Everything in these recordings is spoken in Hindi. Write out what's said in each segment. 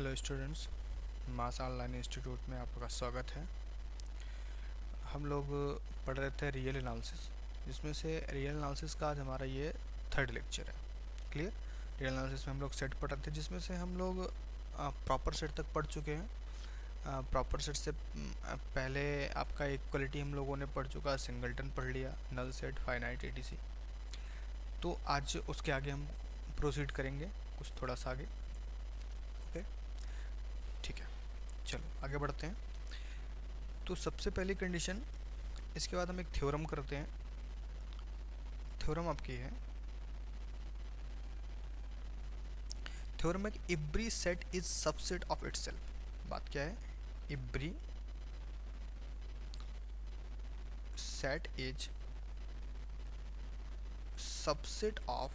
हेलो स्टूडेंट्स, मास ऑनलाइन इंस्टीट्यूट में आपका स्वागत है। हम लोग पढ़ रहे थे रियल एनालिसिस, जिसमें से रियल एनालिसिस का आज हमारा ये थर्ड लेक्चर है। क्लियर। रियल एनालिसिस में हम लोग सेट पढ़ रहे थे, जिसमें से हम लोग प्रॉपर सेट तक पढ़ चुके हैं। प्रॉपर सेट से पहले आपका इक्वलिटी हम लोगों ने पढ़ चुका, सिंगलटन पढ़ लिया, नल सेट, फाइनाइट, एटीसी। तो आज उसके आगे हम प्रोसीड करेंगे, कुछ थोड़ा सा आगे। ओके, ठीक है, चलो आगे बढ़ते हैं। तो सबसे पहली कंडीशन, इसके बाद हम एक थ्योरम करते हैं। थ्योरम आपकी है, थ्योरम है कि every set is subset of itself. बात क्या है? Every set is subset of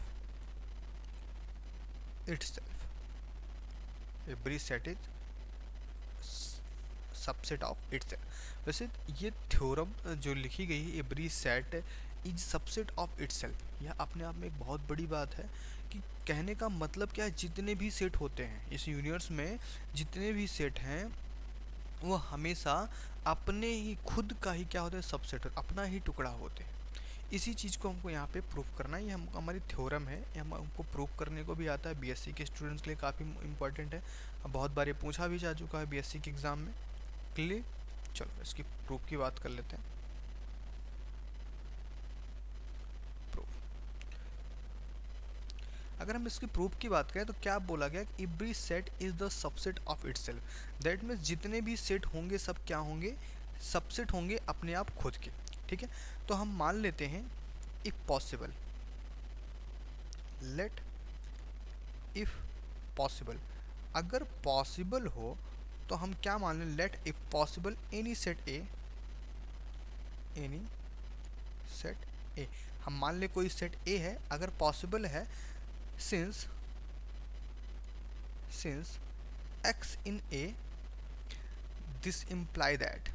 itself. Every set is subset of itself. वैसे ये थ्योरम जो लिखी गई है, every set is subset of itself, यह अपने आप में एक बहुत बड़ी बात है। कि कहने का मतलब क्या है, जितने भी सेट होते हैं इस यूनिवर्स में, जितने भी सेट हैं वो हमेशा अपने ही खुद का ही क्या होता है, सबसेट, अपना ही टुकड़ा होते हैं। इसी चीज़ को हमको यहाँ पे प्रूफ करना है। ये हमारी थ्योरम है, ये हमको प्रूफ करने को भी आता है। बीएससी के स्टूडेंट्स के लिए काफ़ी इंपॉर्टेंट है। अब बहुत बार ये पूछा भी जा चुका है बीएससी के एग्ज़ाम में। क्लियर। चलो इसकी प्रूफ की बात कर लेते हैं। प्रूफ, अगर हम इसकी प्रूफ की बात करें तो क्या बोला गया कि every set is the subset of itself. That means जितने भी सेट होंगे सब क्या होंगे, सबसेट होंगे अपने आप खुद के। ठीक है, तो हम मान लेते हैं if possible, let if possible, अगर पॉसिबल हो तो हम क्या मान लें, let if possible any set A, any set A. हम मान ले कोई सेट ए है, अगर पॉसिबल है, since x in A, this imply that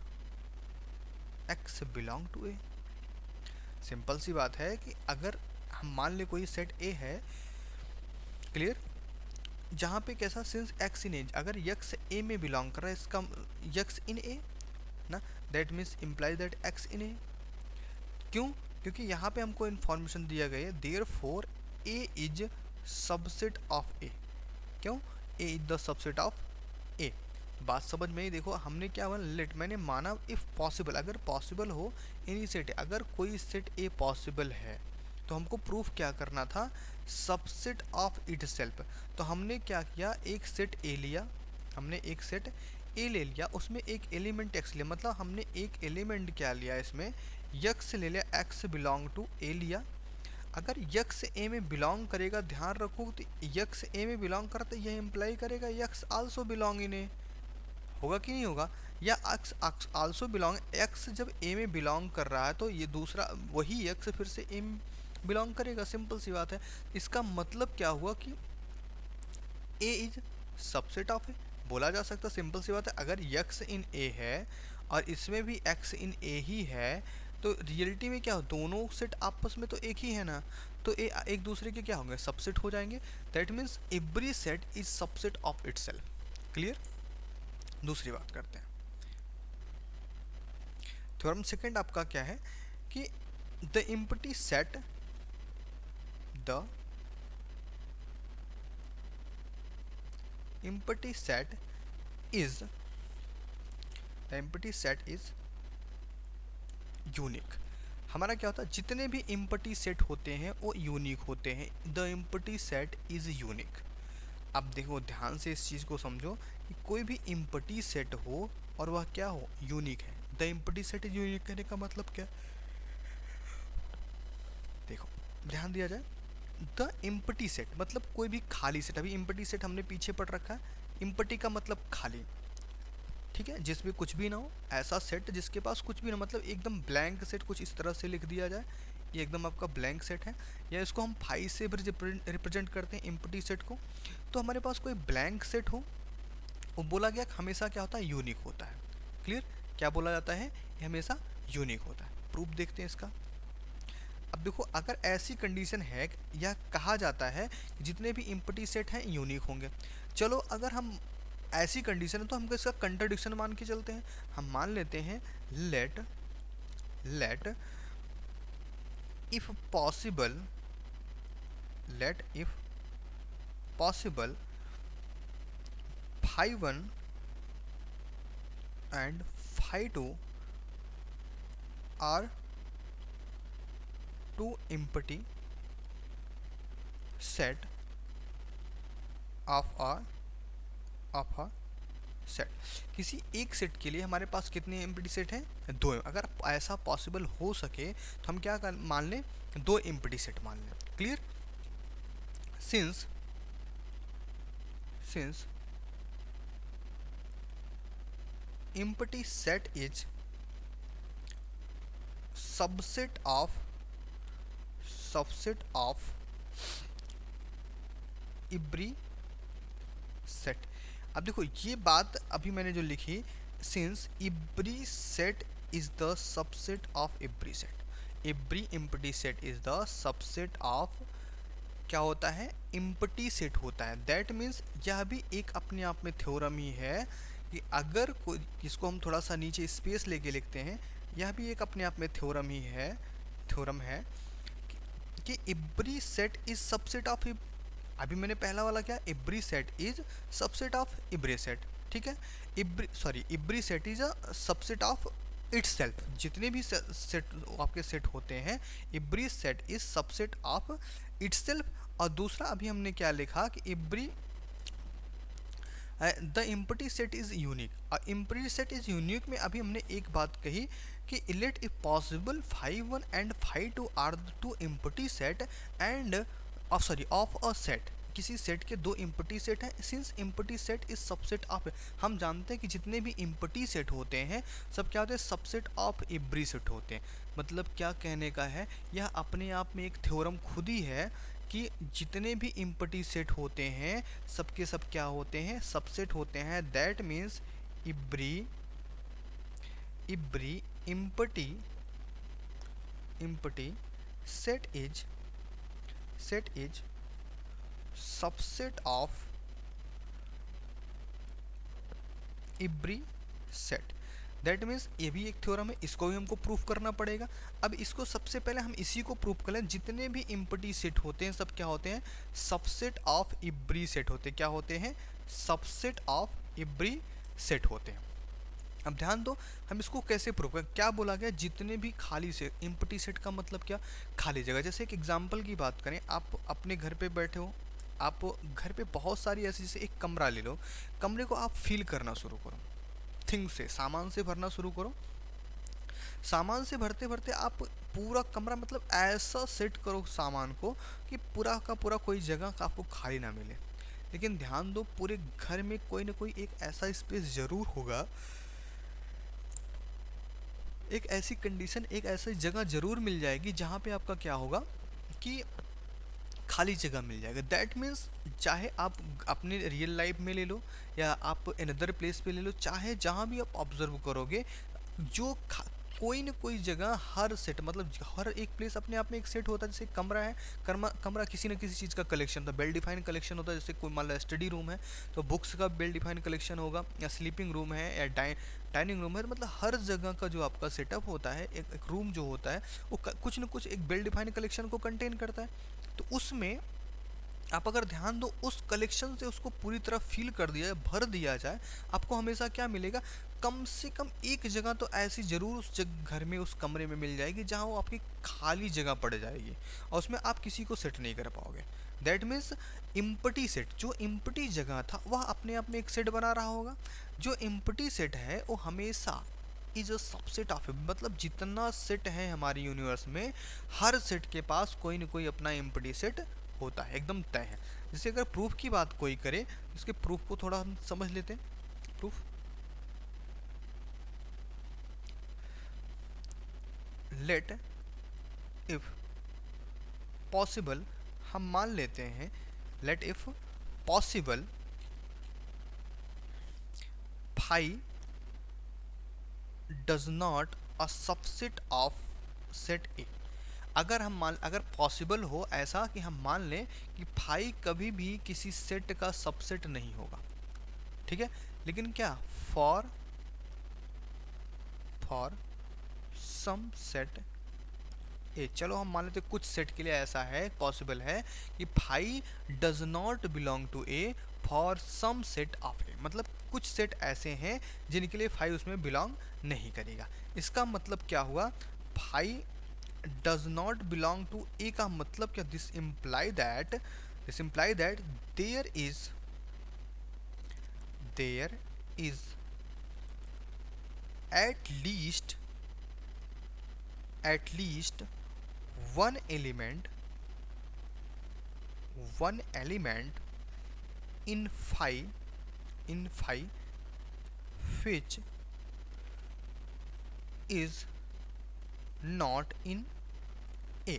x belong to A। Simple सी बात है कि अगर हम मान ले कोई सेट A है, क्लियर, जहाँ पे कैसा, सिंस x in A, अगर x A में बिलोंग कर रहा है, इसका x in A ना, that means imply that x in A। क्यों? क्योंकि यहाँ पे हमको इन्फॉर्मेशन दिया गया है, therefore A is subset of A। क्यों? A is the subset of A। बात समझ में ही, देखो हमने क्या माना, लेट, मैंने माना इफ़ पॉसिबल, अगर पॉसिबल हो एनी सेट, अगर कोई सेट ए पॉसिबल है तो हमको प्रूफ क्या करना था, सबसेट ऑफ इट सेल्फ। तो हमने क्या किया, एक सेट ए लिया, हमने एक सेट ए ले लिया, उसमें एक एलिमेंट एक्स लिया, मतलब हमने एक एलिमेंट क्या लिया, इसमें यक्स ले लिया, एक्स बिलोंग टू ए लिया। अगर यक्स ए में बिलोंग करेगा, ध्यान रखो, तो यक्स ए में बिलोंग करता है, यह इम्प्लाई करेगा यक्स आल्सो बिलोंग इन ए। होगा कि नहीं होगा? या एक्स आल्सो बिलोंग, एक्स जब ए में बिलोंग कर रहा है तो ये दूसरा वही एक्स फिर से ए में बिलोंग करेगा। सिंपल सी बात है। इसका मतलब क्या हुआ कि ए इज सबसेट ऑफ ए, बोला जा सकता, सिंपल सी बात है। अगर यक्स इन ए है और इसमें भी एक्स इन ए ही है, तो रियलिटी में क्या हो, दोनों सेट आपस में तो एक ही है ना, तो ए एक दूसरे के क्या होंगे, सबसेट हो जाएंगे। That means every set is subset of itself. Clear. दूसरी बात करते हैं। थ्योरम सेकंड आपका क्या है कि the empty set, the empty set is, the empty set is unique. हमारा क्या होता है, जितने भी एम्प्टी सेट होते हैं वो यूनिक होते हैं। The empty set is unique. अब देखो ध्यान से इस चीज़ को समझो कि कोई भी एम्प्टी सेट हो और वह क्या हो, यूनिक है। The empty set is unique कहने का मतलब क्या, देखो ध्यान दिया जाए, द एम्प्टी सेट मतलब कोई भी खाली सेट। अभी एम्प्टी सेट हमने पीछे पढ़ रखा है, एम्प्टी का मतलब खाली, ठीक है, जिसमें कुछ भी ना हो, ऐसा सेट जिसके पास कुछ भी ना, मतलब एकदम ब्लैंक सेट, कुछ इस तरह से लिख दिया जाए, ये एकदम आपका ब्लैंक सेट है। या इसको हम फाइव से भी रिप्रेजेंट करते हैं एम्प्टी सेट को। तो हमारे पास कोई ब्लैंक सेट हो, वो बोला गया हमेशा क्या होता है, यूनिक होता है। क्लियर। क्या बोला जाता है, ये हमेशा यूनिक होता है। प्रूफ देखते हैं इसका। अब देखो, अगर ऐसी कंडीशन है या कहा जाता है कि जितने भी एम्प्टी सेट हैं यूनिक होंगे। चलो अगर हम ऐसी कंडीशन है तो हम इसका कंट्राडिक्शन मान के चलते हैं। हम मान लेते हैं let if possible, let if possible phi 1 and phi 2 are two empty set of a set. किसी एक सेट के लिए हमारे पास कितने एम्प्टी सेट हैं? दो। अगर ऐसा पॉसिबल हो सके तो हम क्या मान लें? दो एम्प्टी सेट मान लें। Clear? Since empty set is subset of every set. अब देखो ये बात अभी मैंने जो लिखी, since every set is the subset of every set, every empty set is the subset of, क्या होता है? एम्प्टी सेट होता है। दैट मीन्स यह भी एक अपने आप में थ्योरम ही है कि अगर कोई, इसको हम थोड़ा सा नीचे स्पेस लेके लिखते हैं, यह भी एक अपने आप में थ्योरम ही है, थ्योरम है कि every set is subset of, अभी मैंने पहला वाला क्या, every set is subset of every set, ठीक है? Every set is a subset of itself. जितने भी सेट आपके सेट होते हैं, every set is subset of itself. और दूसरा अभी हमने क्या लिखा कि every the empty set is unique. और एम्प्टी सेट इज यूनिक में अभी हमने एक बात कही कि late if possible phi 1 and phi 2 are the two empty set and of a set. किसी सेट के दो एम्प्टी सेट हैं, since empty set is subset of, हम जानते हैं कि जितने भी एम्प्टी सेट होते हैं सब क्या होते हैं? सबसेट ऑफ एवरी सेट होते हैं। मतलब क्या कहने का है, यह अपने आप में एक थ्योरम खुद ही है कि जितने भी एम्प्टी सेट होते हैं सबके सब क्या होते हैं? सबसेट होते हैं। That means every empty set is subset of every set. That means ये भी एक थ्योरम है, इसको भी हमको प्रूफ करना पड़ेगा। अब इसको सबसे पहले हम इसी को प्रूफ कर लें, जितने भी एम्प्टी सेट होते हैं सब क्या होते हैं? सबसेट ऑफ एवरी सेट होते हैं। क्या होते हैं? सबसेट ऑफ एवरी सेट होते हैं। अब ध्यान दो, हम इसको कैसे प्रूव करें? क्या बोला गया? जितने भी खाली सेट, एम्प्टी सेट का मतलब क्या? खाली जगह। जैसे एक एग्जाम्पल की बात करें, आप अपने घर पे बैठे हो, आप घर पे बहुत सारी ऐसी, जैसे एक कमरा ले लो, कमरे को आप फील करना शुरू करो, थिंग्स से, सामान से भरना शुरू करो। सामान से भरते भरते आप पूरा कमरा मतलब ऐसा सेट करो सामान को कि पूरा का पूरा कोई जगह का आपको खाली ना मिले। लेकिन ध्यान दो, पूरे घर में कोई ना कोई एक ऐसा स्पेस जरूर होगा, एक ऐसी कंडीशन, एक ऐसी जगह जरूर मिल जाएगी जहाँ पे आपका क्या होगा कि खाली जगह मिल जाएगा। दैट मीन्स चाहे आप अपने रियल लाइफ में ले लो या आप अनदर प्लेस पे ले लो, चाहे जहाँ भी आप ऑब्जर्व करोगे, जो कोई ना कोई जगह, हर सेट मतलब हर एक प्लेस अपने आप में एक सेट होता है। जैसे कमरा है, कमरा किसी न किसी चीज़ का कलेक्शन था, वेल डिफाइंड कलेक्शन होता है। जैसे कोई मान लो स्टडी रूम है तो बुक्स का वेल डिफाइंड कलेक्शन होगा, या स्लीपिंग रूम है या डाइनिंग रूम है। मतलब हर जगह का जो आपका सेटअप होता है, एक रूम जो होता है वो कुछ न कुछ एक वेल डिफाइंड कलेक्शन को कंटेन करता है। तो उसमें आप अगर ध्यान दो, उस कलेक्शन से उसको पूरी तरह फील कर दिया जाए, भर दिया जाए, आपको हमेशा क्या मिलेगा? कम से कम एक जगह तो ऐसी जरूर उस घर में, उस कमरे में मिल जाएगी जहाँ वो आपकी खाली जगह पड़ जाएगी और उसमें आप किसी को सेट नहीं कर पाओगे। दैट मीन्स इम्पटी सेट, जो इम्पटी जगह था वह अपने आप में एक सेट बना रहा होगा। जो इम्पटी सेट है वो हमेशा इज अ सबसेट ऑफ, मतलब जितना सेट है हमारी यूनिवर्स में, हर सेट के पास कोई ना कोई अपना इम्पटी सेट होता है, एकदम तय है। जैसे अगर प्रूफ की बात कोई करे, इसके प्रूफ को थोड़ा हम समझ लेते हैं। प्रूफ, लेट इफ पॉसिबल, हम मान लेते हैं let if possible phi does not a subset of set A. अगर पॉसिबल हो ऐसा कि हम मान लें कि फाई कभी भी किसी सेट का सबसेट नहीं होगा, ठीक है, लेकिन क्या फॉर सम सेट ए, चलो हम मान लेते कुछ सेट के लिए ऐसा है, पॉसिबल है कि phi does not belong to A for some set of A, मतलब कुछ सेट ऐसे हैं जिनके लिए फाई उसमें बिलोंग नहीं करेगा। इसका मतलब क्या हुआ, phi does not belong to A का मतलब क्या, this imply that there is at least one element in phi which is not in A।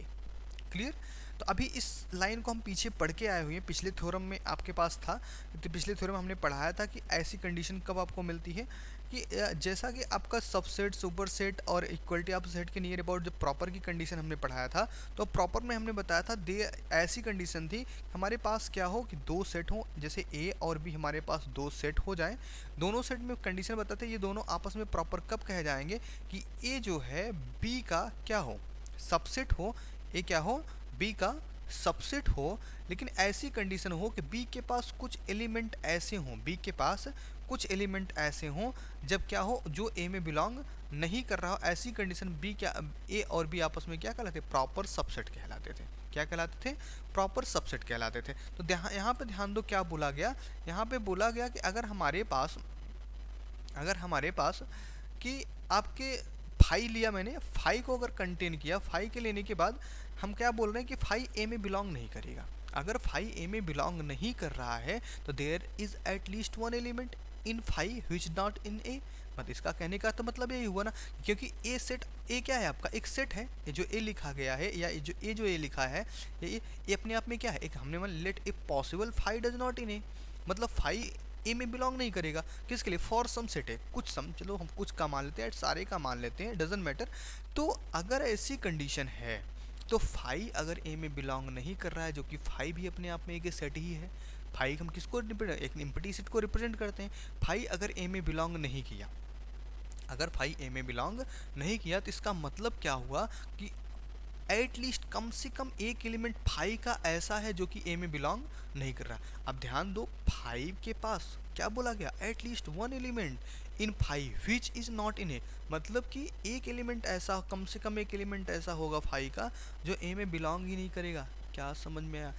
Clear. तो अभी इस लाइन को हम पीछे पढ़ के आए हुए हैं, पिछले थ्योरम में आपके पास था, तो पिछले थ्योरम हमने पढ़ाया था कि ऐसी कंडीशन कब आपको मिलती है कि जैसा कि आपका सबसेट, सुपरसेट और इक्वलिटी ऑफ सेट के नियर अबाउट जो प्रॉपर की कंडीशन हमने पढ़ाया था, तो प्रॉपर में हमने बताया था ऐसी कंडीशन थी हमारे पास क्या हो कि दो सेट हो, जैसे ए और बी हमारे पास दो सेट हो जाए, दोनों सेट में कंडीशन बताते ये दोनों आपस में प्रॉपर कब कहे जाएंगे कि ए जो है बी का क्या हो, सबसेट हो, ए क्या हो, बी का सबसेट हो, लेकिन ऐसी कंडीशन हो कि बी के पास कुछ एलिमेंट ऐसे हों, बी के पास कुछ एलिमेंट ऐसे हों जब क्या हो जो ए में बिलोंग नहीं कर रहा हो, ऐसी कंडीशन बी क्या, ए और बी आपस में क्या कहलाते, प्रॉपर सबसेट कहलाते थे। क्या कहलाते थे, प्रॉपर सबसेट कहलाते थे। तो यहाँ पे ध्यान दो क्या बोला गया, यहाँ पे बोला गया कि अगर हमारे पास कि आपके फाई लिया मैंने, फाई को अगर कंटेन किया, फाई के लेने के बाद हम क्या बोल रहे हैं कि फाई ए में बिलोंग नहीं करेगा। अगर फाई ए में बिलोंग नहीं कर रहा है तो there is at least one element in phi which not in A. मतलब इसका कहने का तो मतलब यही हुआ ना, क्योंकि ए सेट, ए क्या है आपका, एक सेट है, ये जो ए लिखा गया है या जो ए लिखा है ये अपने आप में क्या है, एक हमने मान लेट A possible phi does not in A, मतलब फाई ए में बिलोंग नहीं करेगा। किसके लिए, फॉर सम सेट है, कुछ सम, चलो हम कुछ का मान लेते हैं, सारे का मान लेते हैं, डजंट मैटर। तो अगर ऐसी कंडीशन है तो फाई अगर ए में बिलोंग नहीं कर रहा है, जो कि फाई भी अपने आप में एक सेट ही है, फाई हम किसको एक एम्प्टी सेट को रिप्रेजेंट करते हैं, फाई अगर ए में बिलोंग नहीं किया, अगर फाई ए में बिलोंग नहीं किया तो इसका मतलब क्या हुआ कि एट लीस्ट कम से कम एक एलिमेंट फाइव का ऐसा है जो कि ए में बिलोंग नहीं कर रहा। अब ध्यान दो, फाइव के पास क्या बोला गया, at least one element in phi which is not in A, मतलब कि एक एलिमेंट ऐसा, कम से कम एक एलिमेंट ऐसा होगा फाइव का जो ए में बिलोंग ही नहीं करेगा। क्या समझ में आया,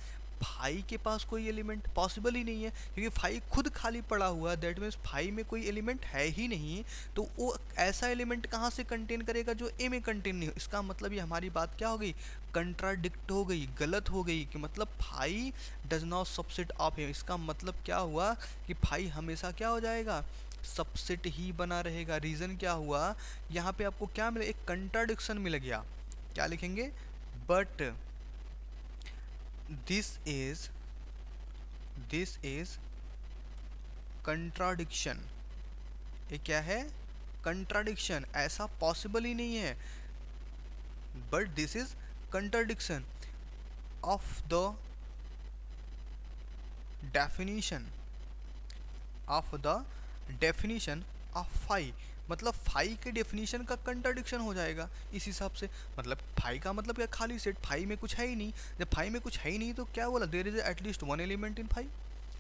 फाइव के पास कोई एलिमेंट पॉसिबल ही नहीं है, क्योंकि फाइव खुद खाली पड़ा हुआ है, दैट मीन्स फाइव में कोई एलिमेंट है ही नहीं, तो वो ऐसा एलिमेंट कहाँ से कंटेन करेगा जो ए में कंटेन नहीं हो। इसका मतलब ये हमारी बात क्या हो गई, कंट्राडिक्ट हो गई, गलत हो गई, कि मतलब phi does not subset of A. इसका मतलब क्या हुआ कि फाइव हमेशा क्या हो जाएगा, सबसेट ही बना रहेगा। रीज़न क्या हुआ, यहाँ पे आपको क्या मिला, एक कंट्राडिक्शन मिल गया। क्या लिखेंगे, बट this is contradiction। ये क्या है, कंट्राडिक्शन, ऐसा पॉसिबल ही नहीं है, but this is contradiction of the definition of phi, मतलब फाई के डेफिनेशन का कंट्राडिक्शन हो जाएगा इस हिसाब से। मतलब फाई का मतलब क्या, खाली सेट, फाई में कुछ है ही नहीं, जब फाई में कुछ है ही नहीं तो क्या बोला, there is at least one element in phi,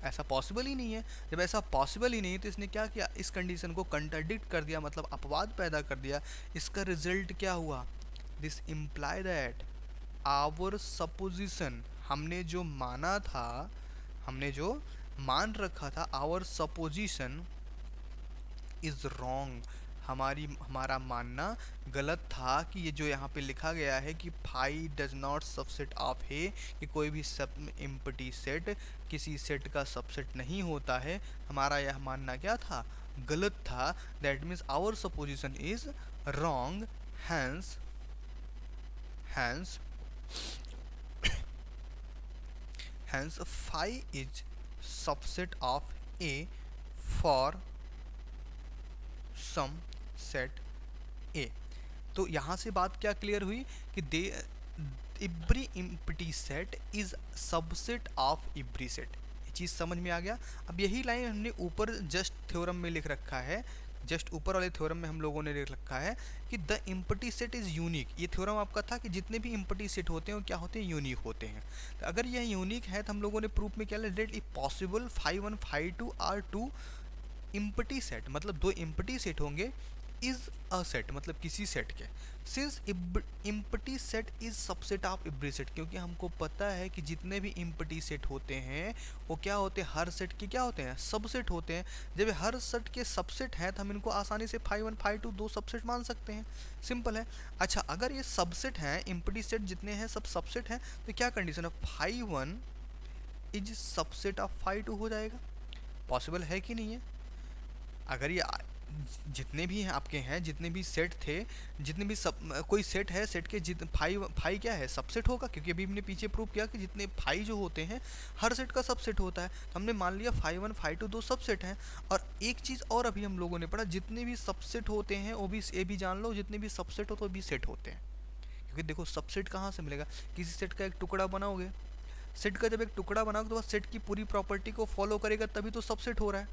ऐसा पॉसिबल ही नहीं है। जब ऐसा पॉसिबल ही नहीं है तो इसने क्या किया, इस कंडीशन को कंट्राडिक्ट कर दिया, मतलब अपवाद पैदा कर दिया। इसका रिजल्ट क्या हुआ, this imply that our supposition, हमने जो माना था, हमने जो मान रखा था, आवर सपोजिशन इज़ रॉन्ग, हमारा मानना गलत था कि ये जो यहाँ पे लिखा गया है कि phi does not subset of है, कि कोई भी सब एम्प्टी सेट किसी सेट का सबसेट नहीं होता है, हमारा यह मानना क्या था, गलत था। That means our supposition is wrong, hence phi is subset of A for some set A. तो यहाँ से बात क्या क्लियर हुई कि every empty set is subset of every set. चीज़ समझ में आ गया। अब यही लाइन हमने ऊपर जस्ट थ्योरम में लिख रखा है, जस्ट ऊपर वाले थ्योरम में हम लोगों ने लिख रखा है कि the empty set is unique. ये थ्योरम आपका था कि जितने भी इम्पटी सेट होते हैं वो क्या होते हैं, यूनिक होते हैं। तो अगर यह यूनिक है तो हम लोगों ने प्रूफ में क्या लिखा, let if possible phi 1 phi 2 are 2 empty set, मतलब दो इम्पटी सेट होंगे, इज अ सेट मतलब किसी सेट के, since empty set is subset of every set, क्योंकि हमको पता है कि जितने भी इम्पटी सेट होते हैं वो क्या होते हैं, हर सेट के क्या होते हैं, सबसेट होते हैं। जब हर सेट के सबसेट हैं तो हम इनको आसानी से फाई 1 फाई 2 दो सबसेट मान सकते हैं, सिंपल है। अच्छा, अगर ये सबसेट हैं, इम्पटी सेट जितने हैं सब सबसेट हैं, तो क्या कंडीशन है, phi 1 is subset of phi 2 हो जाएगा। पॉसिबल है कि नहीं है? अगर ये जितने भी हैं आपके हैं, जितने भी सेट थे, जितने भी सब कोई सेट है, सेट के फाई क्या है, सबसेट होगा, क्योंकि अभी हमने पीछे प्रूव किया कि जितने फाई जो होते हैं हर सेट का सबसेट होता है। तो हमने मान लिया फाई 1 फाई 2 दो सबसेट हैं। और एक चीज़ और अभी हम लोगों ने पढ़ा, जितने भी सबसेट होते हैं वो भी, ये भी जान लो, जितने भी सबसेट हो तो भी सेट होते हैं। क्योंकि देखो सबसेट कहाँ से मिलेगा, किसी सेट का एक टुकड़ा बनाओगे, सेट का जब एक टुकड़ा बनाओगे तो वह सेट की पूरी प्रॉपर्टी को फॉलो करेगा, तभी तो सबसेट हो रहा है।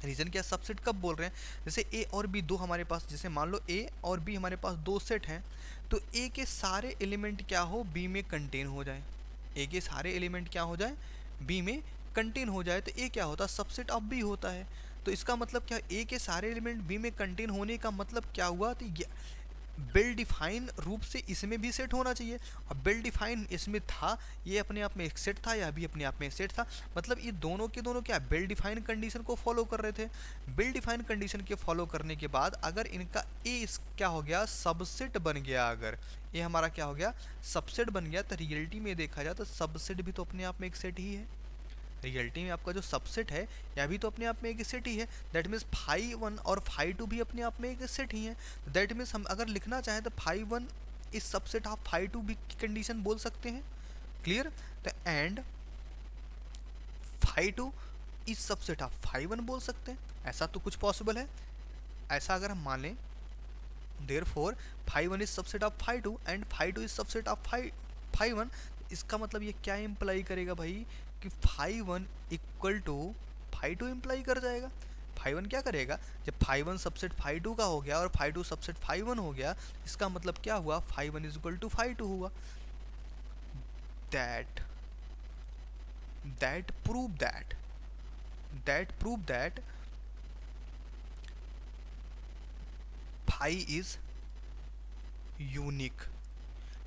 रीज़न क्या, सबसेट कब बोल रहे हैं, जैसे ए और बी दो हमारे पास, जैसे मान लो ए और बी हमारे पास दो सेट हैं, तो ए के सारे एलिमेंट क्या हो, बी में कंटेन हो जाए, ए के सारे एलिमेंट क्या हो जाए, बी में कंटेन हो जाए, तो ए क्या होता है, सबसेट ऑफ बी होता है। तो इसका मतलब क्या, ए के सारे एलिमेंट बी में कंटेन होने का मतलब क्या हुआ, तो वेल डिफाइन रूप से इसमें भी सेट होना चाहिए। और वेल डिफाइन इसमें था, ये अपने आप में एक सेट था, यह भी अपने आप में एक सेट था, मतलब ये दोनों के दोनों क्या वेल डिफाइन कंडीशन को फॉलो कर रहे थे। वेल डिफाइन कंडीशन के फॉलो करने के बाद अगर इनका ए क्या हो गया, सबसेट बन गया, अगर ये हमारा क्या हो गया, सबसेट बन गया, तो रियलिटी में देखा जाए तो सबसेट भी तो अपने आप में एक सेट ही है। रियलिटी में आपका जो सबसेट है यह भी तो अपने आप में एक सेट ही है। दैट मीन्स फाई 1 और फाई 2 भी अपने आप में एक सेट ही है। दैट मीन्स हम अगर लिखना चाहें तो फाई 1 इस सबसेट ऑफ फाई 2 भी की कंडीशन बोल सकते हैं, क्लियर। तो एंड फाई 2 इस सबसेट ऑफ फाई 1 बोल सकते हैं, ऐसा तो कुछ पॉसिबल है। ऐसा अगर हम मान लें, therefore phi 1 is subset of phi 2 and phi 2 is subset of phi 1, इसका मतलब ये क्या इम्प्लाई करेगा भाई, कि phi 1 equal to phi 2 imply कर जाएगा। फाई 1 क्या करेगा, जब फाई 1 सबसेट फाई 2 का हो गया और फाई 2 सबसेट फाई 1 हो गया, इसका मतलब क्या हुआ, phi 1 is equal to phi 2 हुआ। That prove that phi is unique.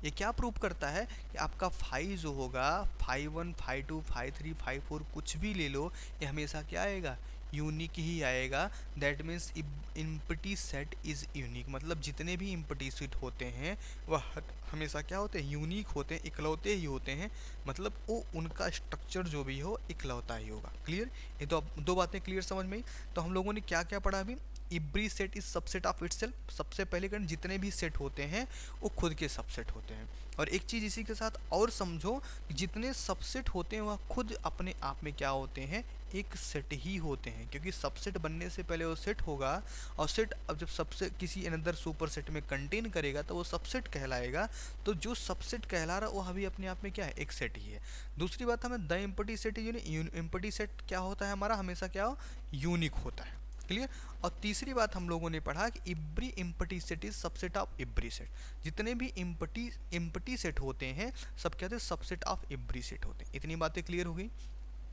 ये क्या प्रूव करता है कि आपका फाई जो होगा, फाई 1 फाई 2 फाई 3 फाई 4 कुछ भी ले लो, ये हमेशा क्या आएगा, यूनिक ही आएगा। That means empty set is unique, मतलब जितने भी इम्पटी सेट होते हैं वह हमेशा क्या होते हैं, यूनिक होते हैं, इकलौते ही होते हैं, मतलब वो उनका स्ट्रक्चर जो भी हो इकलौता ही होगा। क्लियर, ये तो दो बातें क्लियर समझ में आई। तो हम लोगों ने क्या क्या पढ़ा अभी, every set is subset of itself, सबसे पहले कारण जितने भी सेट होते हैं वो खुद के सबसेट होते हैं। और एक चीज़ इसी के साथ और समझो, जितने सबसेट होते हैं वह खुद अपने आप में क्या होते हैं, एक सेट ही होते हैं, क्योंकि सबसेट बनने से पहले वो सेट होगा, और सेट अब जब सबसे किसी अनदर सुपर सेट में कंटेन करेगा तो वो सबसेट कहलाएगा। तो जो सबसेट कहला रहा है वो अभी अपने आप में क्या है, एक सेट ही है। दूसरी बात हमें the empty set empty set क्या होता है हमारा, हमेशा क्या हो, यूनिक होता है, क्लियर। और तीसरी बात हम लोगों ने पढ़ा कि every empty set is subset of every set, जितने भी इम्पटी सेट होते हैं सब कहते हैं सबसेट ऑफ एवरी सेट होते हैं। इतनी बातें क्लियर हो गई,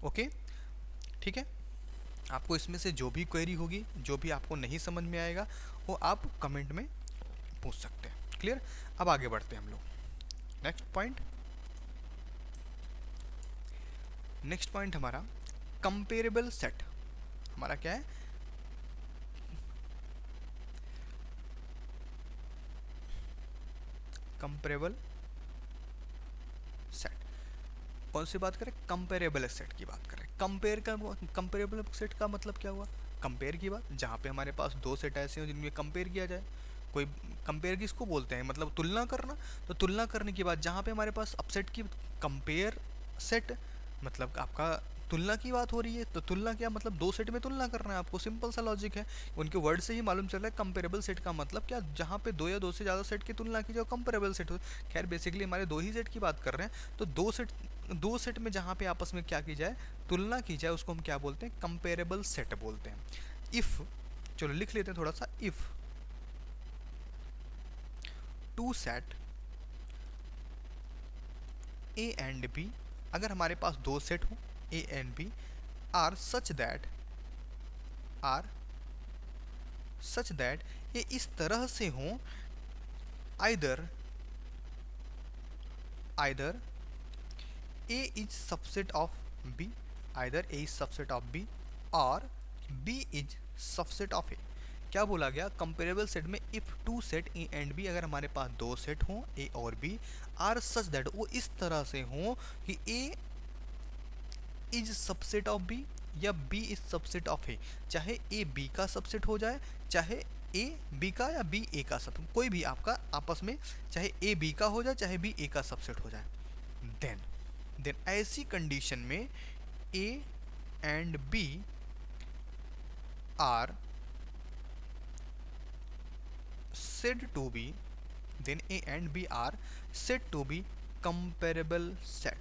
ओके, ठीक है। आपको इसमें से जो भी क्वेरी होगी, जो भी आपको नहीं समझ में आएगा, वो आप कमेंट में पूछ सकते हैं, क्लियर। अब आगे बढ़ते हैं हम लोग, नेक्स्ट पॉइंट हमारा कंपेरेबल सेट। हमारा क्या है, कंपेरेबल सेट। कौन सी बात करें, कंपेरेबल सेट की बात करें। कंपेरेबल सेट का मतलब क्या हुआ, कंपेयर की बात, जहाँ पे हमारे पास दो सेट ऐसे हो जिनमें कंपेयर किया जाए। कोई कंपेयर किसको बोलते हैं, मतलब तुलना करना। तो तुलना करने की बात, जहाँ पे हमारे पास अपसेट की कंपेयर सेट, मतलब आपका तुलना की बात हो रही है। तो तुलना क्या मतलब, दो सेट में तुलना करना है आपको, सिंपल सा लॉजिक है। उनके वर्ड से ही मालूम चल रहा है कंपेरेबल सेट का मतलब क्या, जहाँ पे दो या दो से ज़्यादा सेट की तुलना की जाए कंपेरेबल सेट हो। खैर बेसिकली हमारे दो ही सेट की बात कर रहे हैं, तो दो सेट दो सेट में जहाँ पे आपस में क्या की जाए, तुलना की जाए, उसको हम क्या बोलते हैं, कंपेरेबल सेट बोलते हैं। इफ़, चलो लिख लेते हैं थोड़ा सा, if two set A and B, अगर हमारे पास दो सेट हो A and B, are such that ये इस तरह से हों, either A is subset of B, either A is subset of B और B is subset of A. क्या बोला गया, कंपेरेबल सेट में if two set A and B, अगर हमारे पास दो सेट हों ए और बी, आर सच दैट वो इस तरह से हों कि ए इज सबसेट ऑफ बी या बी इज सबसेट ऑफ ए, चाहे ए बी का सबसेट हो जाए, चाहे ए बी का या बी ए का सब, कोई भी आपका आपस में, चाहे ए बी का हो जाए चाहे बी ए का सबसेट हो जाए। देन ऐसी कंडीशन में A and B are said to be, then A and B are said to be comparable set,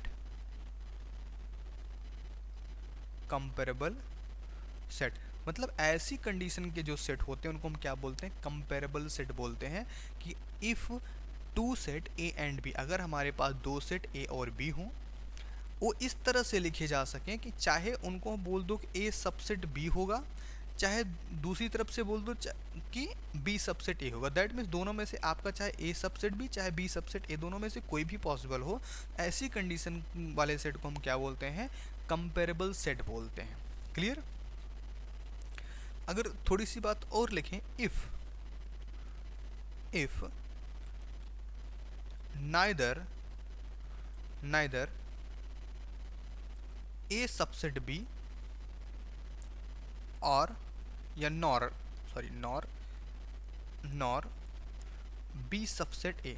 comparable set, मतलब ऐसी कंडीशन के जो सेट होते हैं उनको हम क्या बोलते हैं, कंपेरेबल सेट बोलते हैं। कि if two set A and B, अगर हमारे पास दो सेट ए और बी हों, वो इस तरह से लिखे जा सकें कि चाहे उनको बोल दो कि ए सबसेट बी होगा, चाहे दूसरी तरफ से बोल दो कि बी सबसेट ए होगा। दैट मीन्स दोनों में से आपका चाहे ए सबसेट बी चाहे बी सबसेट ए, दोनों में से कोई भी पॉसिबल हो, ऐसी कंडीशन वाले सेट को हम क्या बोलते हैं, कंपेरेबल सेट बोलते हैं। क्लियर। अगर थोड़ी सी बात और लिखें, if neither A subset B और या नॉर बी सबसेट ए,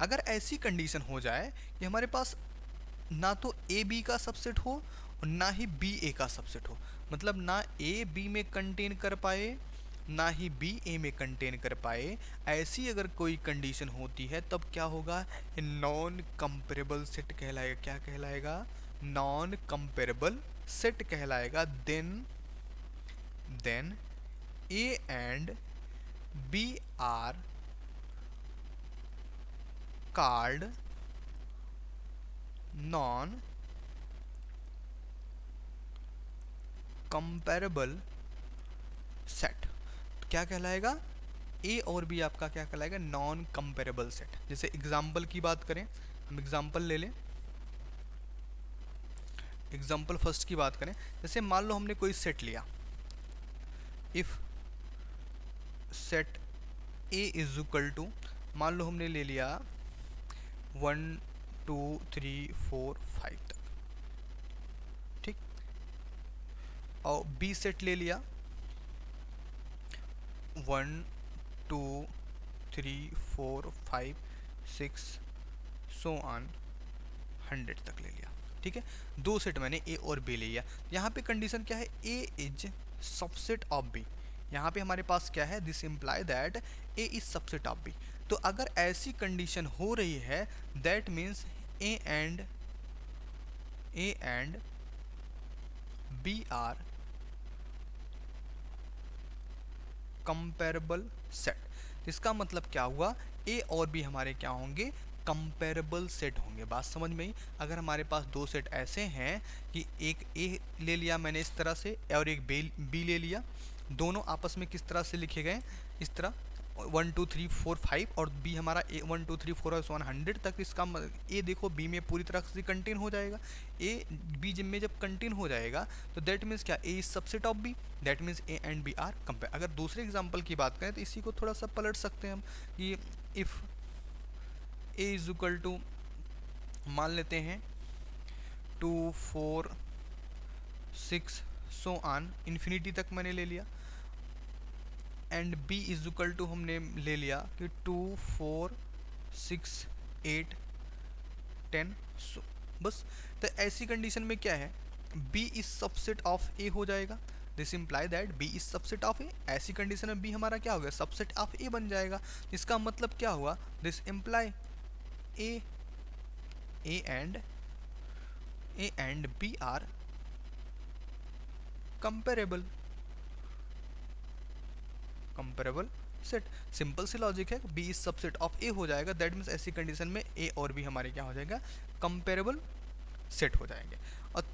अगर ऐसी कंडीशन हो जाए कि हमारे पास ना तो ए बी का सबसेट हो और ना ही बी ए का सबसेट हो, मतलब ना ए बी में कंटेन कर पाए ना ही बी ए में कंटेन कर पाए, ऐसी अगर कोई कंडीशन होती है तब क्या होगा, नॉन कंपेरेबल सेट कहलाएगा। क्या कहलाएगा, नॉन कंपेरेबल सेट कहलाएगा। Then A and B are called non comparable set. क्या कहलाएगा, ए और बी आपका क्या कहलाएगा, नॉन कंपेरेबल सेट। जैसे एग्जाम्पल की बात करें, हम एग्जाम्पल ले लें, एग्जाम्पल फर्स्ट की बात करें, जैसे मान लो हमने कोई सेट लिया, if set A is equal to, मान लो हमने ले लिया 1 2 3 4 5 तक, ठीक, और बी सेट ले लिया 1 2 3 4 5 6 सो ऑन 100 तक ले लिया। ठीक है, दो सेट मैंने ए और बी ले लिया। यहाँ पे कंडीशन क्या है, A is subset of B. यहाँ पे हमारे पास क्या है, this imply that A is subset of B. तो अगर ऐसी कंडीशन हो रही है, that means A and B are comparable set. इसका मतलब क्या हुआ, ए और बी हमारे क्या होंगे, कंपेरेबल सेट होंगे। बात समझ में आई। अगर हमारे पास दो सेट ऐसे हैं कि एक ए ले लिया मैंने इस तरह से और एक बी ले लिया, दोनों आपस में किस तरह से लिखे गए, इस तरह 1 2 3 4 5 और बी हमारा ए 1 2 3 4 और 100 तक। इसका ए देखो बी में पूरी तरह से कंटेन हो जाएगा। ए बी में जब कंटेन हो जाएगा तो दैट मीन्स क्या, A is subset of B, that means A and B are compare. अगर दूसरे एग्जाम्पल की बात करें तो इसी को थोड़ा सा पलट सकते हैं हम कि if A is equal to, मान लेते हैं 2 4 6 सो ऑन इन्फिनिटी तक मैंने ले लिया, and B is equal to हमने ले लिया कि 2 4 6 8 10 सो, बस। तो ऐसी कंडीशन में क्या है, B is subset of A हो जाएगा। This imply that B is subset of A. ऐसी कंडीशन में बी हमारा क्या हो गया, सबसेट ऑफ ए बन जाएगा। इसका मतलब क्या हुआ, this imply A and A and B are comparable comparable set. Simple सी लॉजिक है, B is subset of A हो जाएगा, दैट मीन्स ऐसी कंडीशन में ए और बी हमारे क्या हो जाएगा, कंपेरेबल सेट हो जाएंगे। और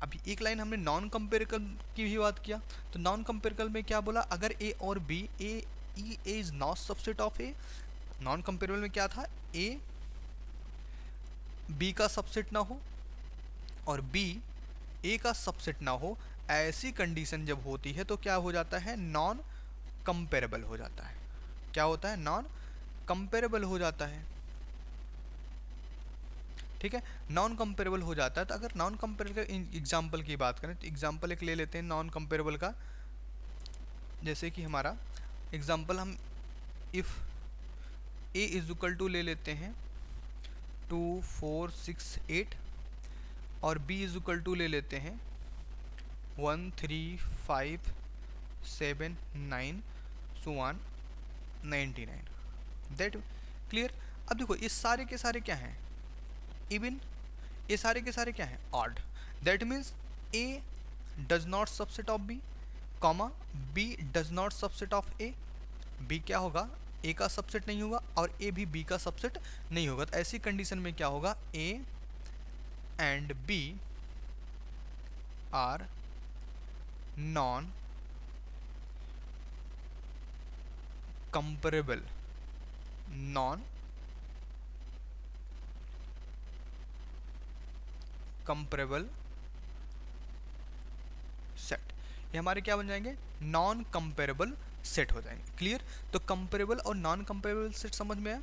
अभी एक लाइन हमने नॉन कंपेरेबल की भी बात किया, तो नॉन कंपेरेबल में क्या बोला, अगर ए और B A is not subset of A, non comparable में क्या था, ए बी का सबसेट ना हो और बी ए का सबसेट ना हो, ऐसी कंडीशन जब होती है तो क्या हो जाता है, नॉन कंपेरेबल हो जाता है। क्या होता है, नॉन कंपेरेबल हो जाता है। ठीक है, नॉन कंपेरेबल हो जाता है। तो अगर नॉन कंपेरेबल एग्जाम्पल की बात करें तो एग्जाम्पल एक ले लेते हैं नॉन कंपेरेबल का, जैसे कि हमारा एग्जाम्पल हम if A is equal to ले लेते हैं 2 4 6 8 और बी इज इक्वल टू ले लेते हैं 1 3 5 7 9 so on 99। That clear. अब देखो ये सारे के सारे क्या हैं, इवन, ये सारे के सारे क्या हैं, odd. That means A does not subset of B, comma B does not subset of A, B क्या होगा, ए का सबसेट नहीं होगा और ए भी बी का सबसेट नहीं होगा। तो ऐसी कंडीशन में क्या होगा, A and B are non comparable, non comparable set. ये हमारे क्या बन जाएंगे, नॉन कंपेरेबल सेट हो जाएंगे। क्लियर। तो कंपेरेबल और नॉन कंपेरेबल सेट समझ में आया।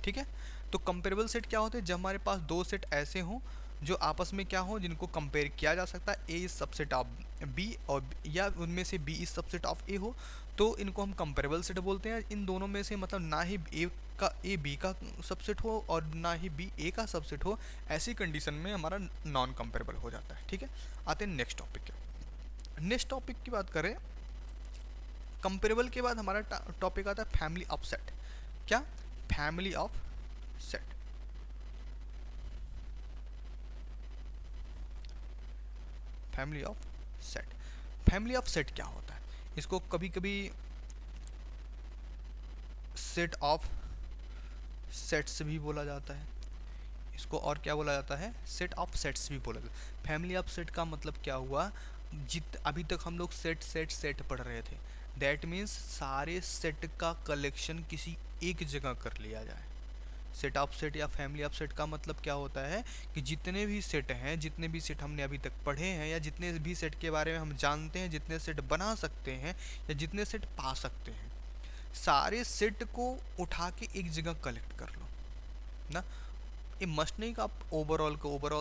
ठीक है, तो कंपेरेबल सेट क्या होते हैं, जब हमारे पास दो सेट ऐसे हों जो आपस में क्या हो, जिनको कंपेयर किया जा सकता है, A is subset of B और या उनमें से B is subset of A हो, तो इनको हम कंपेरेबल सेट बोलते हैं। इन दोनों में से मतलब ना ही ए बी का सबसेट हो और ना ही बी ए का सबसेट हो, ऐसी कंडीशन में हमारा नॉन कंपेरेबल हो जाता है। ठीक है, आते हैं नेक्स्ट टॉपिक के। नेक्स्ट टॉपिक की बात करें, कंपेरेबल के बाद हमारा टॉपिक आता है फैमिली ऑफ सेट। क्या, family of set. Family of set, family of set क्या होता है, इसको कभी कभी सेट ऑफ सेट्स भी बोला जाता है, इसको और क्या बोला जाता है, सेट ऑफ सेट्स भी बोला जाता है। फैमिली ऑफ सेट का मतलब क्या हुआ, अभी तक हम लोग सेट सेट सेट पढ़ रहे थे, दैट मीन्स सारे सेट का कलेक्शन किसी एक जगह कर लिया जाए। सेट ऑफ सेट या फैमिली ऑफ सेट का मतलब क्या होता है कि जितने भी सेट हैं, जितने भी सेट हमने अभी तक पढ़े हैं, या जितने भी सेट के बारे में हम जानते हैं, जितने सेट बना सकते हैं या जितने सेट पा सकते हैं, सारे सेट को उठा के एक जगह कलेक्ट कर लो ना। ये मस्ट नहीं कि आप ओवरऑल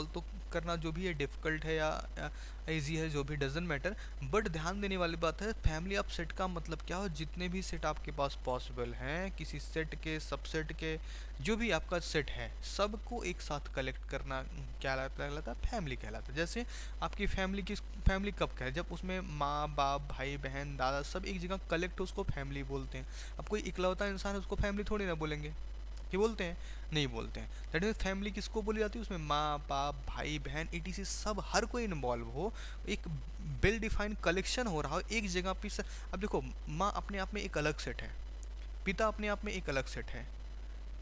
तो करना जो भी है डिफ़िकल्ट है या इजी है, जो भी डजेंट मैटर, बट ध्यान देने वाली बात है फैमिली ऑफ सेट का मतलब क्या हो, जितने भी सेट आपके पास पॉसिबल हैं, किसी सेट के सबसेट के, जो भी आपका सेट है सबको एक साथ कलेक्ट करना क्या कहलाता है, फैमिली कहलाता है। जैसे आपकी फैमिली कब का है, जब उसमें माँ बाप भाई बहन दादा सब एक जगह कलेक्ट हो, उसको फैमिली बोलते हैं। अब कोई इकलौता इंसान है उसको फैमिली थोड़ी ना बोलेंगे, कि बोलते हैं, नहीं बोलते हैं। दैट मीन्स फैमिली किसको बोली जाती है, उसमें माँ बाप भाई बहन ईटीसी सब हर कोई इन्वॉल्व हो, एक वेल डिफाइंड कलेक्शन हो रहा हो एक जगह पे। अब देखो, माँ अपने आप में एक अलग सेट है, पिता अपने आप में एक अलग सेट है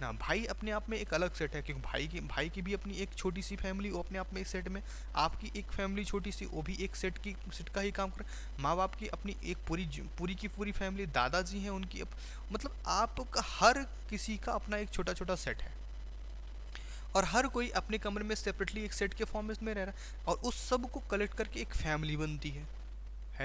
ना, भाई अपने आप में एक अलग सेट है, क्योंकि भाई की भी अपनी एक छोटी सी फैमिली, वो अपने आप में एक सेट में, आपकी एक फैमिली छोटी सी, वो भी एक सेट का ही काम कर। माँ बाप की अपनी एक पूरी की पूरी फैमिली, दादाजी हैं उनकी मतलब आपका हर किसी का अपना एक छोटा छोटा सेट है, और हर कोई अपने कमरे में सेपरेटली एक सेट के फॉर्म में रह रहा है, और उस सब को कलेक्ट करके एक फैमिली बनती है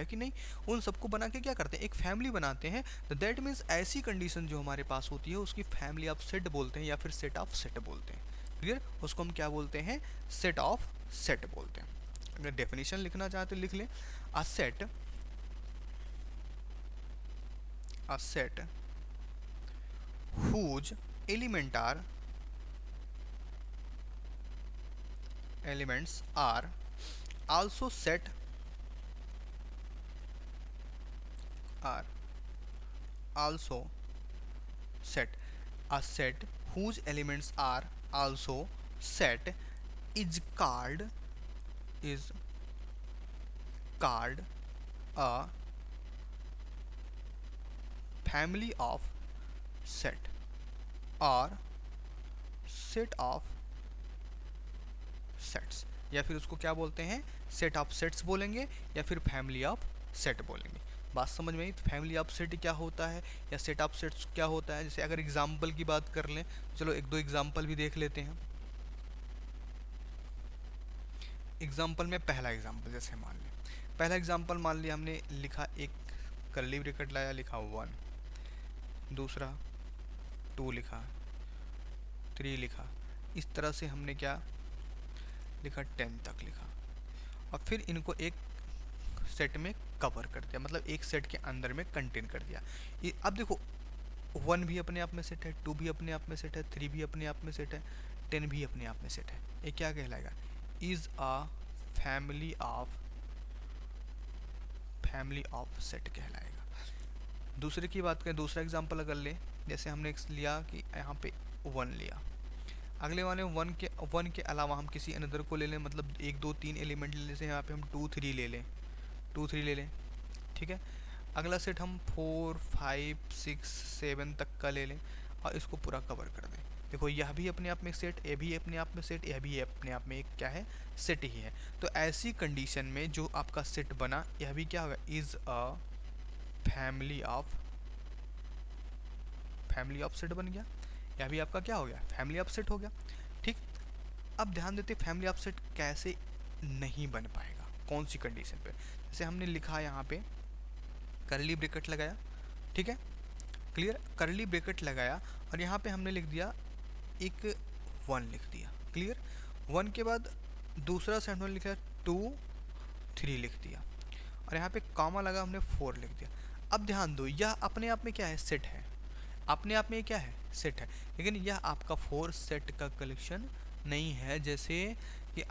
कि नहीं। उन सबको बना के क्या करते हैं, एक फैमिली बनाते हैं। तो दैट मीन्स ऐसी कंडीशन जो हमारे पास होती है उसकी फैमिली ऑफ सेट बोलते हैं, या फिर सेट ऑफ सेट बोलते हैं। क्लियर, उसको हम क्या बोलते हैं, सेट ऑफ सेट बोलते हैं। अगर डेफिनेशन लिखना चाहते तो लिख लें, a set whose elements are also set are also set, a set whose elements are also set is called is called a family of set और set of sets, या फिर उसको क्या बोलते हैं, सेट ऑफ सेट्स बोलेंगे या फिर फैमिली ऑफ सेट बोलेंगे। बात समझ में आई? फैमिली ऑफ सेट क्या होता है या सेट ऑफ सेट्स क्या होता है। जैसे अगर एग्जांपल की बात कर लें, चलो एक दो एग्जांपल भी देख लेते हैं। एग्जांपल में पहला एग्जांपल जैसे मान लें, पहला एग्जांपल मान लिया हमने लिखा, एक कर्ली ब्रैकेट लाया, लिखा 1, दूसरा 2 लिखा, 3 लिखा, इस तरह से हमने क्या लिखा, 10 तक लिखा, और फिर इनको एक सेट में कवर कर दिया, मतलब एक सेट के अंदर में कंटेन कर दिया। अब देखो 1 भी अपने आप में सेट है, 2 भी अपने आप में सेट है, 3 भी अपने आप में सेट है, 10 भी अपने आप में सेट है। ये क्या कहलाएगा, is a family of set कहलाएगा। दूसरे की बात करें, दूसरा एग्जांपल अगर ले, जैसे हमने लिया कि यहाँ पे 1 लिया, अगले वाले 1 के अलावा हम किसी अनदर को ले लें, मतलब 1 2 3 एलिमेंट ले लें, जैसे यहाँ पे हम 2 3 ले लें, 2 3 ले लें, ठीक है। अगला सेट हम 4 5 6 7 तक का ले लें और इसको पूरा कवर कर दें। देखो यह भी अपने आप में एक सेट, यह भी अपने आप में सेट, यह भी अपने आप में एक क्या है, सेट ही है। तो ऐसी कंडीशन में जो आपका सेट बना, यह भी क्या होगा, is a family of set बन गया। यह भी आपका क्या हो गया, फैमिली ऑफ सेट हो गया। ठीक, अब ध्यान देते फैमिली ऑफ सेट कैसे नहीं बन पाएगा, कौन सी कंडीशन पे। जैसे हमने लिखा यहाँ पे करली ब्रैकेट लगाया, ठीक है, क्लियर, करली ब्रैकेट लगाया और यहाँ पे हमने लिख दिया एक 1 लिख दिया, क्लियर। 1 के बाद दूसरा सेट में लिखा 2 3 लिख दिया और यहाँ पे कॉमा लगा, हमने 4 लिख दिया। अब ध्यान दो, यह अपने आप में क्या है, सेट है, अपने आप में क्या है, सेट है, लेकिन यह आपका 4 सेट का कलेक्शन नहीं है। जैसे कि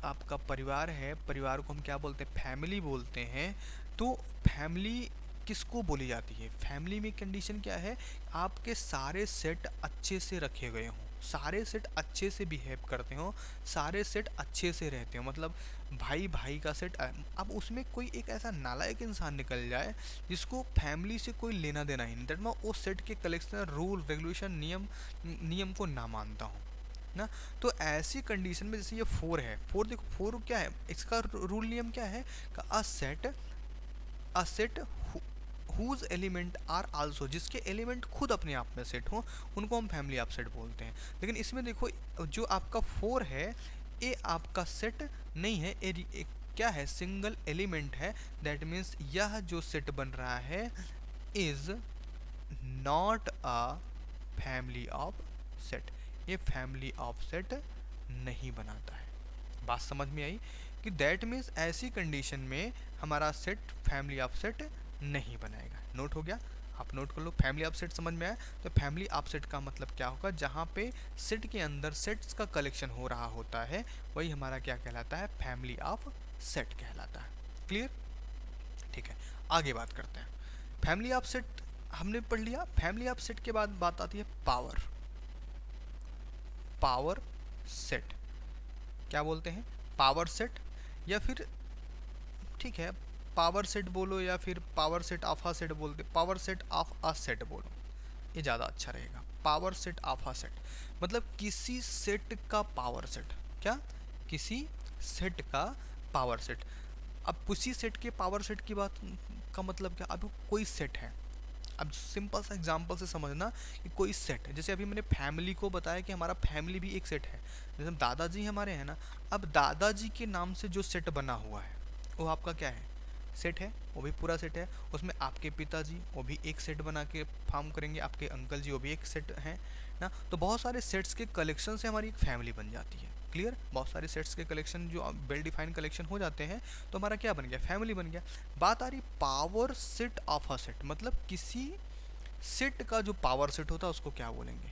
आपका परिवार है, परिवार को हम क्या बोलते हैं, फैमिली बोलते हैं। तो फैमिली किसको बोली जाती है, फैमिली में कंडीशन क्या है, आपके सारे सेट अच्छे से रखे गए हों, सारे सेट अच्छे से बिहेव करते हो, सारे सेट अच्छे से रहते हो, मतलब भाई भाई का सेट। अब उसमें कोई एक ऐसा नालायक इंसान निकल जाए जिसको फैमिली से कोई लेना देना ही नहीं, दैट मैं उस सेट के कलेक्शन रूल रेगुलेशन नियम को ना मानता हूँ ना। तो ऐसी कंडीशन में जैसे ये 4 है, 4 देखो 4 क्या है, इसका रूल नियम क्या है, a set whose element are also, जिसके एलिमेंट खुद अपने आप में सेट हो, उनको हम फैमिली ऑफ सेट बोलते हैं। लेकिन इसमें देखो जो आपका 4 है, ये आपका सेट नहीं है, ये क्या है, सिंगल एलिमेंट है। दैट मीन्स यह जो सेट बन रहा है is not a family of set, ये फैमिली ऑफ सेट नहीं बनाता है। बात समझ में आई कि दैट मीन्स ऐसी कंडीशन में हमारा सेट फैमिली ऑफ सेट नहीं बनाएगा। नोट हो गया, आप नोट कर लो, फैमिली ऑफ सेट समझ में आया। तो फैमिली ऑफ सेट का मतलब क्या होगा, जहाँ पे सेट के अंदर सेट्स का कलेक्शन हो रहा होता है, वही हमारा क्या कहलाता है, फैमिली ऑफ सेट कहलाता है। क्लियर, ठीक है, आगे बात करते हैं। फैमिली ऑफ सेट हमने पढ़ लिया। फैमिली ऑफ सेट के बाद बात आती है पावर सेट। क्या बोलते हैं, पावर सेट, या फिर ठीक है पावर सेट बोलो, या फिर power set of a set बोलते, power set of a set बोलो, ये ज़्यादा अच्छा रहेगा। Power set of a set मतलब किसी सेट का पावर सेट, क्या, किसी सेट का पावर सेट। अब उसी सेट के पावर सेट की बात का मतलब क्या, अब कोई सेट है, अब सिंपल सा एग्जांपल से समझना कि कोई सेट है। जैसे अभी मैंने फैमिली को बताया कि हमारा फैमिली भी एक सेट है, जैसे दादाजी हमारे हैं ना, अब दादाजी के नाम से जो सेट बना हुआ है वो आपका क्या है, सेट है, वो भी पूरा सेट है। उसमें आपके पिताजी वो भी एक सेट बना के फॉर्म करेंगे, आपके अंकल जी वो भी एक सेट है ना। तो बहुत सारे सेट्स के कलेक्शन से हमारी एक फैमिली बन जाती है। क्लियर, बहुत सारे सेट्स के कलेक्शन जो वेल डिफाइंड कलेक्शन हो जाते हैं तो हमारा क्या बन गया, फैमिली बन गया। बात आ रही power set of a set, मतलब किसी सेट का जो पावर सेट होता है उसको क्या बोलेंगे,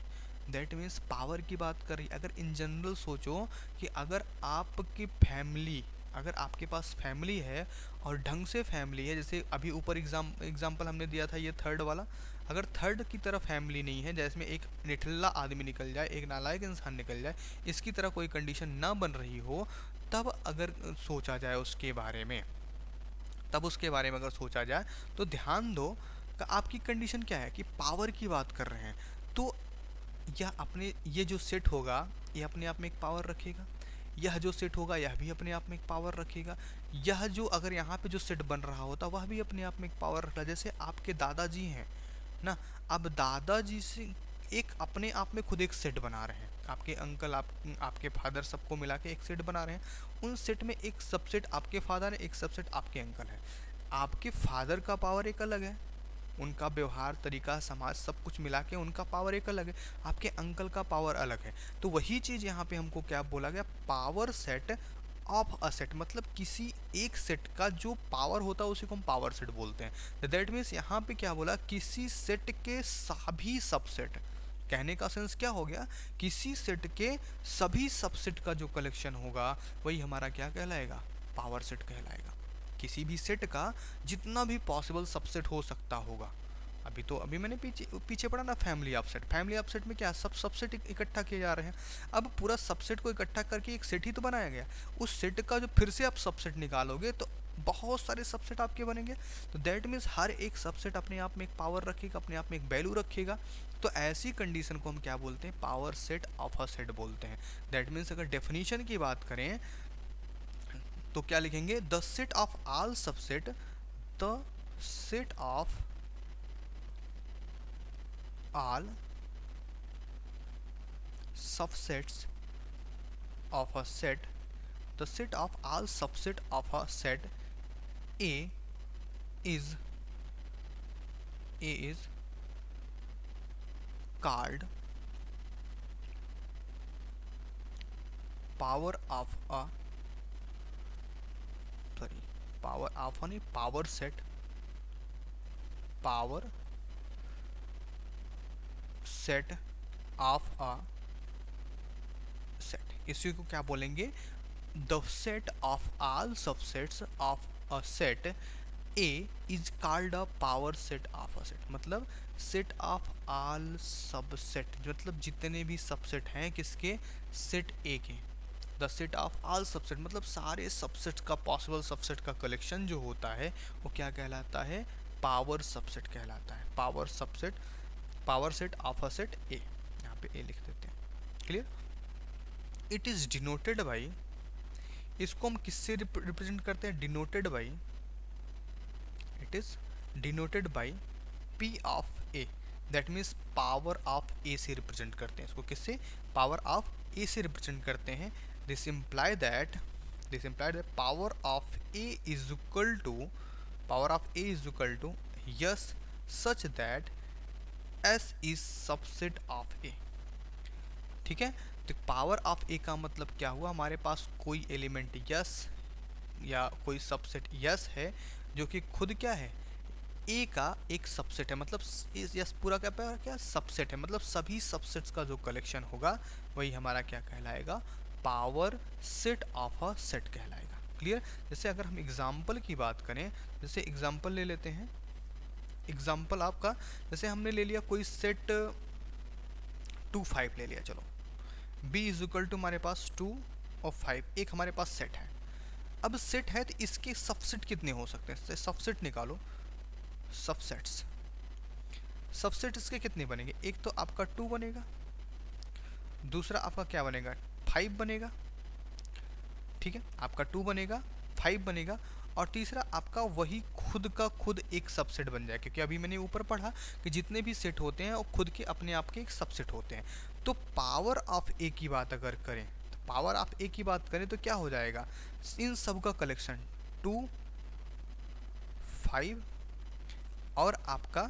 दैट मीन्स पावर की बात कर रही। अगर इन जनरल सोचो कि अगर आपकी फैमिली, अगर आपके पास फैमिली है और ढंग से फैमिली है, जैसे अभी ऊपर एग्जाम्पल हमने दिया था ये थर्ड वाला, अगर थर्ड की तरह फैमिली नहीं है, जैसे में एक निठल्ला आदमी निकल जाए, एक नालायक इंसान निकल जाए, इसकी तरह कोई कंडीशन ना बन रही हो, तब अगर सोचा जाए उसके बारे में, तब उसके बारे में अगर सोचा जाए तो ध्यान दो कि आपकी कंडीशन क्या है कि पावर की बात कर रहे हैं। तो यह अपने ये जो सेट होगा ये अपने आप में एक पावर रखेगा, यह जो सेट होगा यह भी अपने आप में एक पावर रखेगा, यह जो अगर यहाँ पे जो सेट बन रहा होता वह भी अपने आप में एक पावर रखता। जैसे आपके दादाजी हैं ना, अब दादाजी से एक अपने आप में खुद एक सेट बना रहे हैं, आपके अंकल आपके फादर सबको मिला के एक सेट बना रहे हैं। उन सेट में एक सबसेट आपके फादर है, एक सबसेट आपके अंकल है। आपके फादर का पावर एक अलग है, उनका व्यवहार तरीका समाज सब कुछ मिला के उनका पावर एक अलग है, आपके अंकल का पावर अलग है। तो वही चीज़ यहाँ पे हमको क्या बोला गया, power set of a set, मतलब किसी एक सेट का जो पावर होता है उसी को हम पावर सेट बोलते हैं। दैट मीन्स यहाँ पे क्या बोला, किसी सेट के सभी सबसेट, कहने का सेंस क्या हो गया, किसी सेट के सभी सबसेट का जो कलेक्शन होगा वही हमारा क्या कहलाएगा, पावर सेट कहलाएगा। किसी भी सेट का जितना भी पॉसिबल सबसेट हो सकता होगा। अभी मैंने पीछे पढ़ा ना family of set, family of set में क्या सब सबसेट इकट्ठा किए जा रहे हैं। अब पूरा सबसेट को इकट्ठा करके एक सेट ही तो बनाया गया, उस सेट का जो फिर से आप सबसेट निकालोगे तो बहुत सारे सबसेट आपके बनेंगे। तो दैट मीन्स हर एक सबसेट अपने आप में एक पावर रखेगा, अपने आप में एक वैल्यू रखेगा। तो ऐसी कंडीशन को हम क्या बोलते हैं, power set of a set बोलते हैं। दैट मीन्स अगर डेफिनेशन की बात करें तो क्या लिखेंगे, the set of all subset, the set of all subsets of a set, the set of all subset of a set A is called power of a power set, power set of a set. इसी को क्या बोलेंगे, the set of all subsets of a set A is called a power set of a set. मतलब सेट ऑफ ऑल सबसेट, मतलब जितने भी सबसेट हैं किसके, सेट ए के। The set of all subset मतलब सारे सबसेट का, पॉसिबल सबसेट का कलेक्शन जो होता है वो क्या कहलाता है, पावर सबसेट कहलाता है। Power subset, power set of a set A, यहाँ पे ए लिख देते हैं। Clear. It is denoted by, इसको हम किससे रिप्रेजेंट करते हैं, denoted by, it is denoted by P of A. That means power of A से रिप्रेजेंट करते हैं इसको, किससे, पावर ऑफ ए से रिप्रेजेंट करते हैं। This imply that power of A is equal to, power of A is equal to yes such that S is subset of A. ठीक है, तो पावर ऑफ ए का मतलब क्या हुआ, हमारे पास कोई एलिमेंट यस या कोई सबसेट यस है जो कि खुद क्या है, ए का एक सबसेट है। मतलब यस पूरा क्या सबसेट है, मतलब सभी सबसेट्स का जो कलेक्शन होगा वही हमारा क्या कहलाएगा, power set of a set कहलाएगा। क्लियर। जैसे अगर हम एग्जाम्पल की बात करें, जैसे एग्जाम्पल ले लेते हैं, एग्जाम्पल आपका जैसे हमने ले लिया कोई सेट 2 5 ले लिया, चलो b इज इक्वल टू हमारे पास 2 और 5, एक हमारे पास सेट है। अब सेट है तो इसके सबसेट कितने हो सकते हैं, सबसेट निकालो, सबसेट्स, सबसेट इसके कितने बनेंगे, एक तो आपका 2 बनेगा, दूसरा आपका क्या बनेगा, 5 बनेगा। ठीक है, आपका 2 बनेगा, 5 बनेगा, और तीसरा आपका वही खुद का खुद एक सबसेट बन जाए, क्योंकि अभी मैंने ऊपर पढ़ा कि जितने भी सेट होते हैं वो खुद के अपने आप के एक सबसेट होते हैं। तो पावर ऑफ ए की बात अगर करें, तो पावर ऑफ ए की बात करें तो क्या हो जाएगा, इन सब का कलेक्शन 2 5 और आपका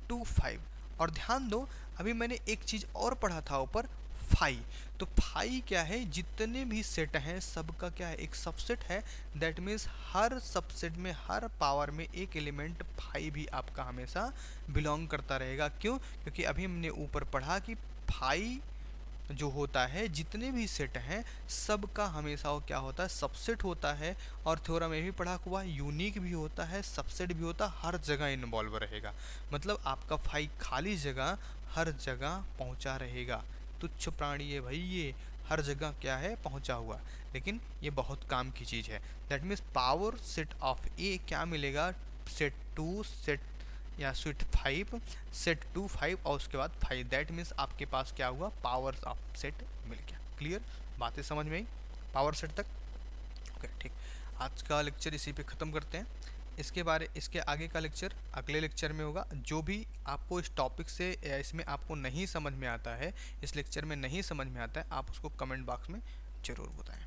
2 5। और ध्यान दो अभी मैंने एक चीज़ और पढ़ा था ऊपर, फाई। तो फाई क्या है, जितने भी सेट हैं सबका क्या है, एक सबसेट है। दैट मीन्स हर सबसेट में, हर पावर में एक एलिमेंट फाई भी आपका हमेशा बिलोंग करता रहेगा। क्यों, क्योंकि अभी हमने ऊपर पढ़ा कि फाई जो होता है जितने भी सेट हैं सबका हमेशा वो क्या होता है, सबसेट होता है। और थ्योरम में भी पढ़ा हुआ है, यूनिक भी होता है, सबसेट भी होता है, हर जगह इन्वॉल्व रहेगा। मतलब आपका फाई खाली जगह हर जगह पहुंचा रहेगा। तुच्छ प्राणी है भाई, ये हर जगह क्या है, पहुंचा हुआ। लेकिन ये बहुत काम की चीज़ है। That means power set of A क्या मिलेगा, सेट टू, सेट या set five, set two five और उसके बाद फाइव। दैट मीन्स आपके पास क्या हुआ, पावर ऑफ सेट मिल गया। क्लियर, बातें समझ में आई पावर सेट तक? ओके ठीक, आज का लेक्चर इसी पे ख़त्म करते हैं। इसके आगे का लेक्चर अगले लेक्चर में होगा। जो भी आपको इस टॉपिक से या इसमें आपको नहीं समझ में आता है, इस लेक्चर में नहीं समझ में आता है, आप उसको कमेंट बॉक्स में ज़रूर बताएं।